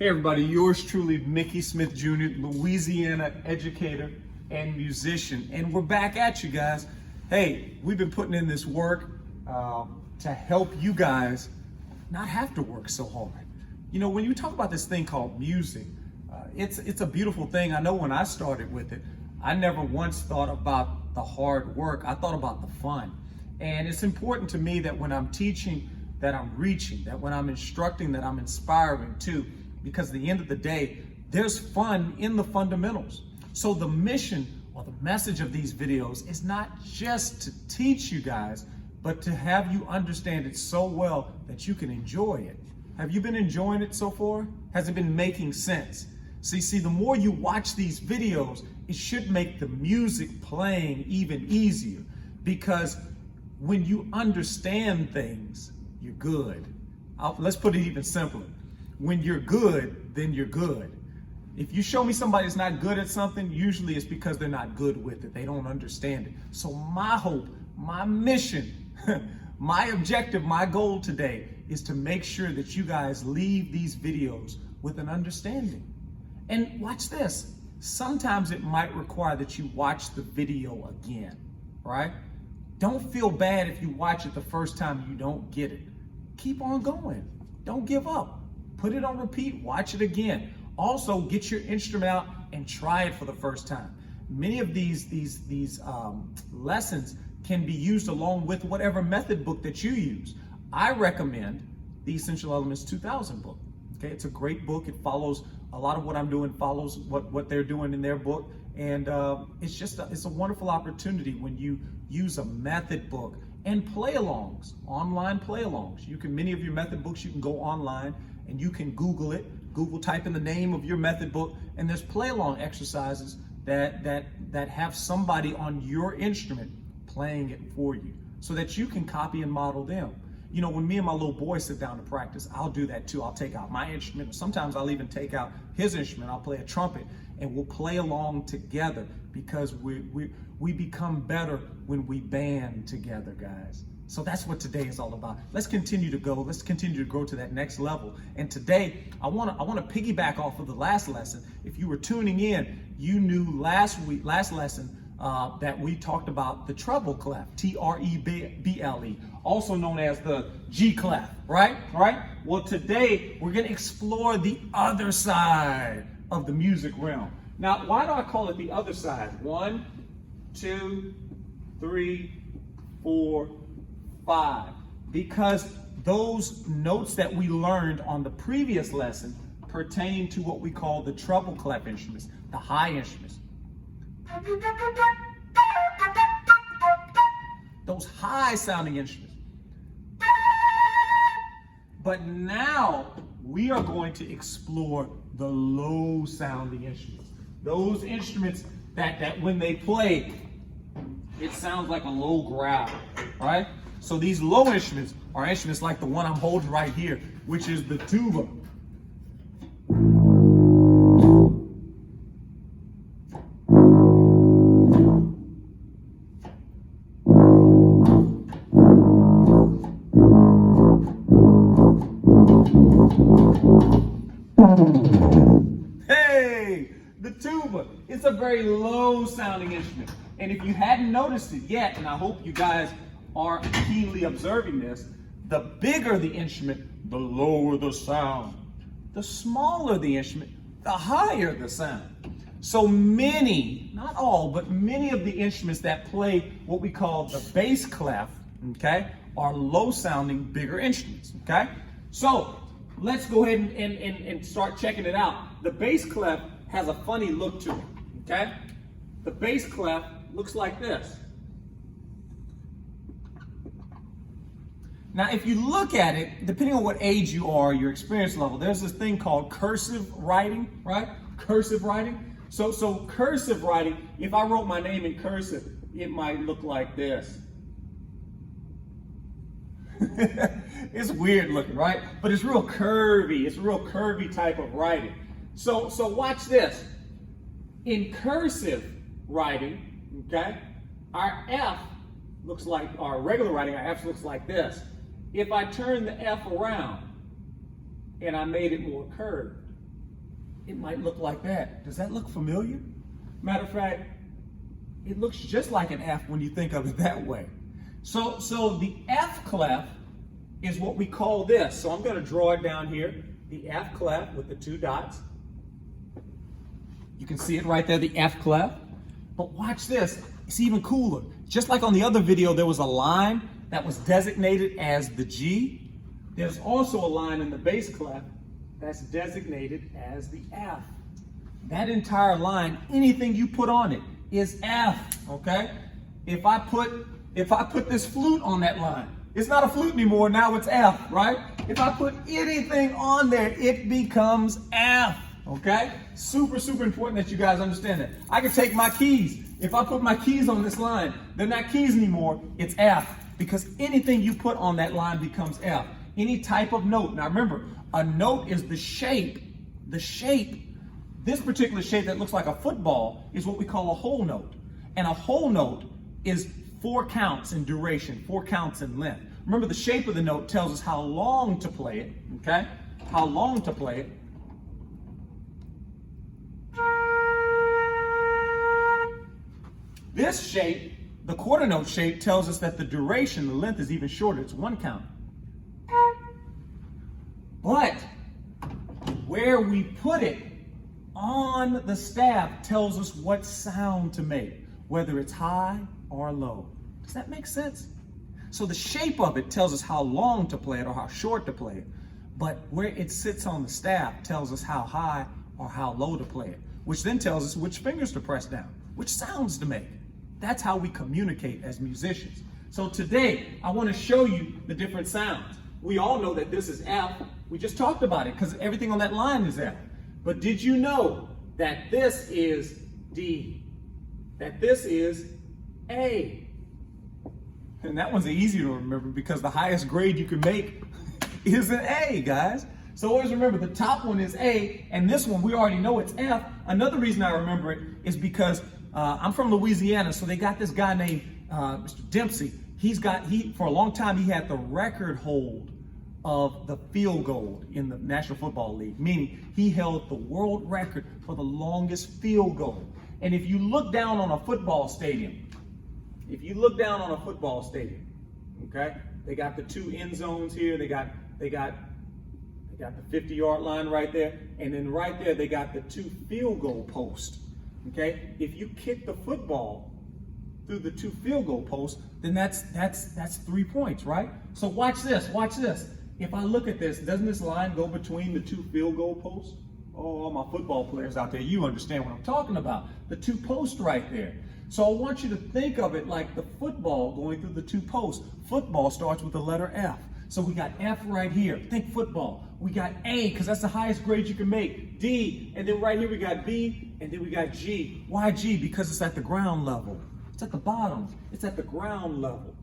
Hey everybody, yours truly, Mickey Smith Jr., Louisiana educator and musician. And we're back at you guys. Hey, we've been putting in this work to help you guys not have to work so hard. You know, when you talk about this thing called music, it's a beautiful thing. I know when I started with it, I never once thought about the hard work. I thought about the fun. And it's important to me that when I'm teaching, that I'm reaching, that when I'm instructing, that I'm inspiring too. Because at the end of the day, there's fun in the fundamentals. So the mission or the message of these videos is not just to teach you guys, but to have you understand it so well that you can enjoy it. Have you been enjoying it so far? Has it been making sense? See, the more you watch these videos, it should make the music playing even easier, because when you understand things, you're good. Let's put it even simpler. When you're good, then you're good. If you show me somebody that's not good at something, usually it's because they're not good with it. They don't understand it. So my hope, my mission, my objective, my goal today is to make sure that you guys leave these videos with an understanding. And watch this. Sometimes it might require that you watch the video again, right? Don't feel bad if you watch it the first time you don't get it. Keep on going. Don't give up. Put it on repeat, watch it again. Also, get your instrument out and try it for the first time. Many of these lessons can be used along with whatever method book that you use. I recommend the Essential Elements 2000 book. Okay, it's a great book. It follows a lot of what I'm doing, follows what they're doing in their book. And it's a wonderful opportunity when you use a method book and play-alongs, online play-alongs. Many of your method books, you can go online and you can Google it. Type in the name of your method book, and there's play-along exercises that have somebody on your instrument playing it for you, so that you can copy and model them. You know, when me and my little boy sit down to practice, I'll do that too. I'll take out my instrument. Sometimes I'll even take out his instrument. I'll play a trumpet, and we'll play along together, because we become better when we band together, guys. So that's what today is all about. Let's continue to go. Let's continue to grow to that next level. And today, I want to piggyback off of the last lesson. If you were tuning in, you knew last lesson that we talked about the treble clef, T-R-E-B-L-E, also known as the G clef, right? Well, today we're going to explore the other side of the music realm. Now, why do I call it the other side? 1, 2, 3, 4, 5. Because those notes that we learned on the previous lesson pertain to what we call the treble clef instruments, the high instruments. Those high sounding instruments. But now we are going to explore the low sounding instruments. Those instruments that when they play, it sounds like a low growl, right? So these low instruments are instruments like the one I'm holding right here, which is the tuba. Hey, the tuba. It's a very low sounding instrument. And if you hadn't noticed it yet, and I hope you guys are keenly observing this, the bigger the instrument, the lower the sound. The smaller the instrument, the higher the sound. So many, not all, but many of the instruments that play what we call the bass clef, okay, are low sounding, bigger instruments, okay? So let's go ahead and start checking it out. The bass clef has a funny look to it, okay? The bass clef looks like this. Now, if you look at it, depending on what age you are, your experience level, there's this thing called cursive writing, right? Cursive writing. So cursive writing, if I wrote my name in cursive, it might look like this. It's weird looking, right? But it's real curvy. It's a real curvy type of writing. So watch this. In cursive writing, okay, our F looks like, our regular writing, our F looks like this. If I turn the F around and I made it more curved, it might look like that. Does that look familiar? Matter of fact, it looks just like an F when you think of it that way. So the F clef is what we call this. So I'm going to draw it down here. The F clef with the 2 dots. You can see it right there, the F clef. But watch this. It's even cooler. Just like on the other video, there was a line that was designated as the G. There's also a line in the bass clef that's designated as the F. That entire line, anything you put on it is F, okay? If I put this flute on that line, it's not a flute anymore, now it's F, right? If I put anything on there, it becomes F, okay? Super, super important that you guys understand that. I can take my keys. If I put my keys on this line, they're not keys anymore, it's F, because anything you put on that line becomes F. Any type of note. Now remember, a note is the shape. The shape. This particular shape that looks like a football is what we call a whole note. And a whole note is 4 counts in duration, 4 counts in length. Remember, the shape of the note tells us how long to play it, okay? How long to play it. This shape, the quarter note shape, tells us that the duration, the length is even shorter. It's 1 count. But where we put it on the staff tells us what sound to make, whether it's high or low. Does that make sense? So the shape of it tells us how long to play it or how short to play it. But where it sits on the staff tells us how high or how low to play it, which then tells us which fingers to press down, which sounds to make. That's how we communicate as musicians. So today, I want to show you the different sounds. We all know that this is F. We just talked about it because everything on that line is F. But did you know that this is D? That this is A? And that one's easy to remember because the highest grade you can make is an A, guys. So always remember the top one is A, and this one we already know it's F. Another reason I remember it is because I'm from Louisiana, so they got this guy named Mr. Dempsey. For a long time he had the record hold of the field goal in the National Football League, meaning he held the world record for the longest field goal. And if you look down on a football stadium, okay, they got the 2 end zones here. They got the 50-yard line right there, and then right there they got the 2 field goal posts. Okay, if you kick the football through the 2 field goal posts, then that's 3 points, right? So watch this. Watch this. If I look at this, doesn't this line go between the 2 field goal posts? Oh, all my football players out there, you understand what I'm talking about. The 2 posts right there. So I want you to think of it like the football going through the 2 posts. Football starts with the letter F. So we got F right here. Think football. We got A, because that's the highest grade you can make. D, and then right here we got B, and then we got G. Why G? Because it's at the ground level. It's at the bottom. It's at the ground level.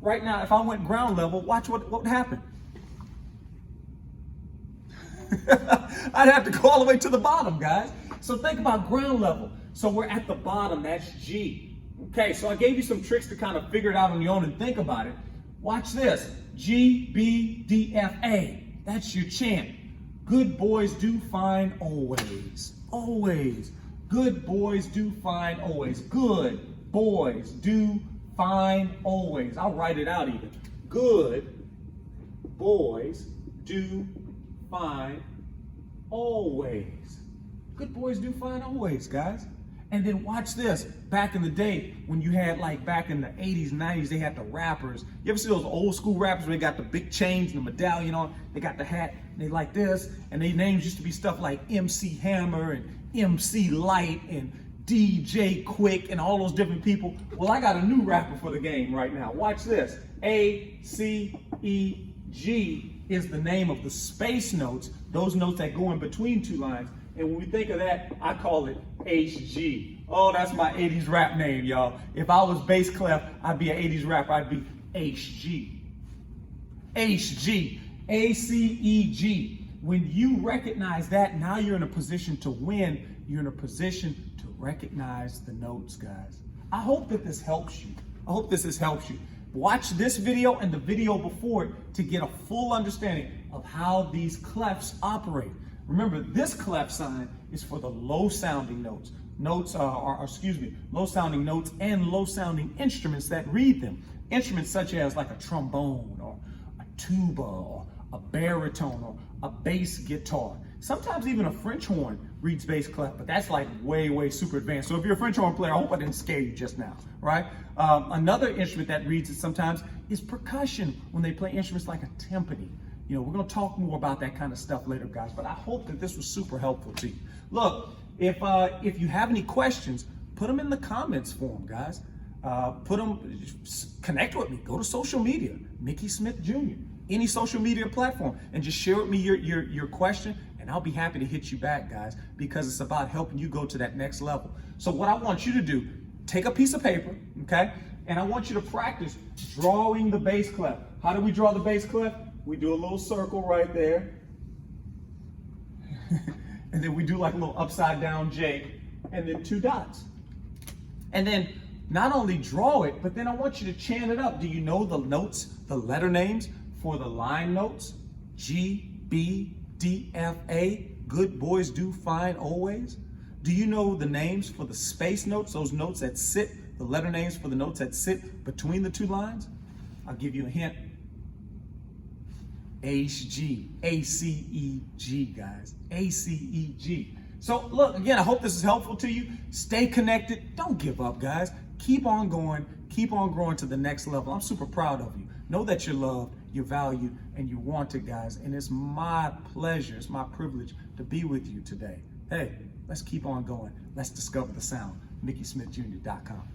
Right now, if I went ground level, watch what would happen. I'd have to go all the way to the bottom, guys. So think about ground level. So we're at the bottom, that's G. Okay, so I gave you some tricks to kind of figure it out on your own and think about it. Watch this. G, B, D, F, A. That's your chant. Good boys do fine always. Always. Good boys do fine always. Good boys do fine always. I'll write it out even. Good boys do fine always. Good boys do fine always, guys. And then watch this. Back in the day, when you had back in the 80s, 90s, they had the rappers. You ever see those old school rappers where they got the big chains and the medallion on? They got the hat, and they like this. And their names used to be stuff like MC Hammer and MC Light and DJ Quick and all those different people. Well, I got a new rapper for the game right now. Watch this. A, C, E, G is the name of the space notes, those notes that go in between 2 lines. And when we think of that, I call it HG. Oh, that's my 80s rap name, y'all. If I was bass clef, I'd be an 80s rapper. I'd be HG. HG. A-C-E-G. When you recognize that, now you're in a position to win. You're in a position to recognize the notes, guys. I hope that this helps you. I hope this helps you. Watch this video and the video before it to get a full understanding of how these clefs operate. Remember, this clef sign is for the low sounding notes. Low sounding notes and low sounding instruments that read them. Instruments such as like a trombone or a tuba or a baritone or a bass guitar. Sometimes even a French horn reads bass clef, but that's like way super advanced. So if you're a French horn player, I hope I didn't scare you just now, right? Another instrument that reads it sometimes is percussion, when they play instruments like a timpani. You know, we're gonna talk more about that kind of stuff later, guys, but I hope that this was super helpful to you. Look, if you have any questions, put them in the comments form, guys. Connect with me, go to social media, Mickey Smith Jr., any social media platform, and just share with me your question, and I'll be happy to hit you back, guys, because it's about helping you go to that next level. So what I want you to do, take a piece of paper, okay, and I want you to practice drawing the bass clef. How do we draw the bass clef? We do a little circle right there, and then we do like a little upside down J, and then 2 dots. And then not only draw it, but then I want you to chant it up. Do you know the notes, the letter names for the line notes? G, B, D, F, A, good boys do fine always. Do you know the names for the space notes, those notes that sit, the letter names for the notes that sit between the 2 lines? I'll give you a hint. H, G, A, C, E, G, guys. A, C, E, G. So look, again, I hope this is helpful to you. Stay connected. Don't give up, guys. Keep on going. Keep on growing to the next level. I'm super proud of you. Know that you're loved, you're valued, and you're wanted, guys. And it's my pleasure, it's my privilege to be with you today. Hey, let's keep on going. Let's discover the sound. MickeySmithJr.com.